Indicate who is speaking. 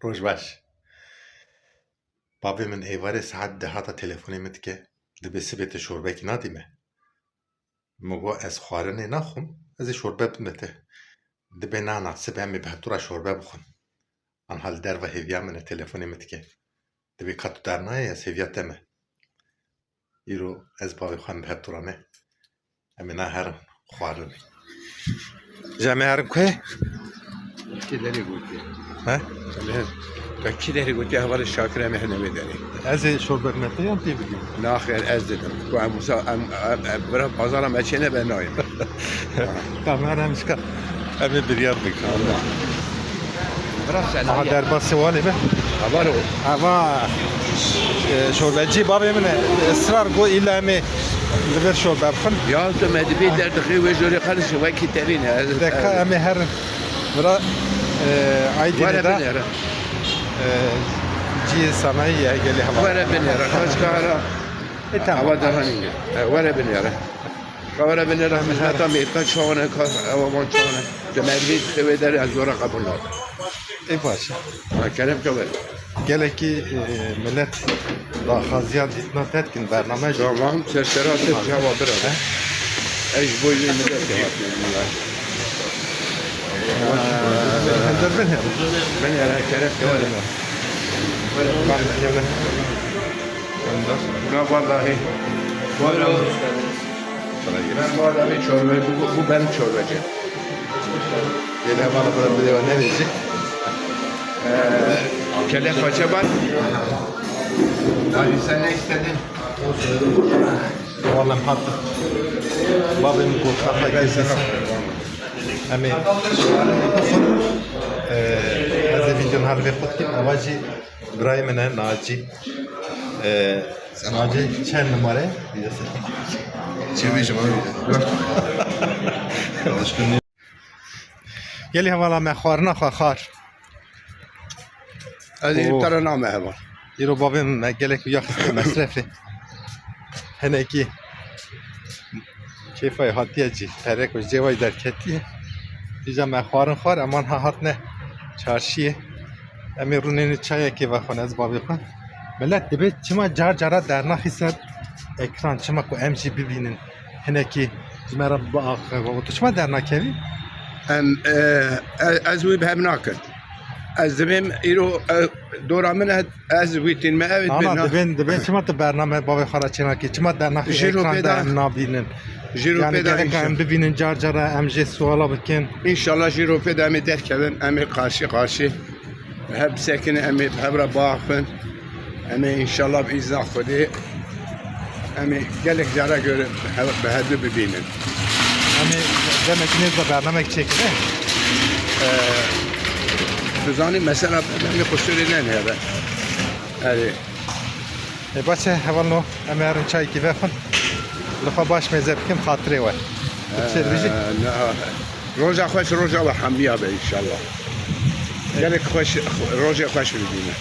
Speaker 1: روج باش بابي من ايواري ساعات دهاتا تليفوني متكه دبي سبت شوربك نادمه مگو از خوارنه نخوم از شوربه بمته دبي نانا سبه می بهتورا شوربه بخون ان حال در و هیویا من تليفوني متكه دبي کاتو درنای از هیویا تمه ایرو از بابی خوان بهتورا نه امنا هر خوارنه جامعه هرم که
Speaker 2: Kileri gutti.
Speaker 1: ها
Speaker 2: Ben kileri gutti havalı şakir emehne bedeni.
Speaker 1: از شوربه بمته یم تی بگیم
Speaker 2: Nahir ez dedim. Bu Musa bırak pazara meçene ben nayım.
Speaker 1: Tamam همش كا أمي بريار بك
Speaker 2: Allah. Bırak sen.
Speaker 1: ها در باس والي به
Speaker 2: Havar o.
Speaker 1: أما شوربة بابي من إصرار قو إلا أمي لغير شوربة بخن
Speaker 2: Yardım edip derdi ve jüri karışı ve kiterine.
Speaker 1: دكا أمي هر برا عيدي
Speaker 2: Vere
Speaker 1: دا
Speaker 2: beni yara.
Speaker 1: جي صناعية قالي هوا
Speaker 2: Vere beni yara. Kaç kahra.
Speaker 1: تمام
Speaker 2: Hava dahanınca. Vere beni yara. Vere beni yara. Mesela kaç şovana kaç avaman şovana. Cemevli kıvederi az zora kabullar.
Speaker 1: إيه باشا
Speaker 2: Kerem kabul.
Speaker 1: قال كي ملت لا خازيان ديتنا تتكن برنامج
Speaker 2: Tamam. Serserat cevap biraz. Eş boyu millet cevap.
Speaker 1: هندر بنها
Speaker 2: Ben yara Kerem kabul. Ya vallahi. Ben bu adamı çorba, bu benim çorbacı.
Speaker 1: Gele bana burada bir de ne diyecek?
Speaker 2: Kelle paça var. Abi sen ne istedin?
Speaker 1: والله محطة بابي مقول خطأ جيسس أمي هذا فيديو نهار في خطي أواجي برايم أنا ناجي ناجي كم نمرة
Speaker 2: Çevireceğim abi.
Speaker 1: يلي هوالا ما خارنا خار
Speaker 2: Hadi iftara name var.
Speaker 1: يرو بابي ما قالك ويا خسر مصرفي هنا كي كيف هاتي أجي ترك وجواي دركتي إذا ما خار أمان ها هاتنا çarşıya emirunun çaya ki vakon az babi khan millet dibe çima car cara derna hisset ekran çima ko emji bibinin heneki zmera ba ve çima derna kevi
Speaker 2: Az bu hem nakır. Az demem iro dora min az witin ma evet
Speaker 1: ana diben çima te bername babi khara çina ki çima derna ekran da nabinin
Speaker 2: Jiro
Speaker 1: yani
Speaker 2: peda
Speaker 1: gerek em bibinin car cara emji suala bikin
Speaker 2: İnşallah jiro peda mi derkevin emi karşı hep sekin emi hebra bakın emi inşallah biiznillah khudi emi gelek jara göre behedü bibinin.
Speaker 1: hani demek ki ne de bername çekti
Speaker 2: Tuzani mesela emi kusuri ne hebe. Yani
Speaker 1: باشه حوالا امرن چای کی بخون لخوا باش مزه بکم خاطره و بتصير بيجي
Speaker 2: روزا خوش روزا و حمیه به انشالله. gelek خوش روزا خوش ببینه.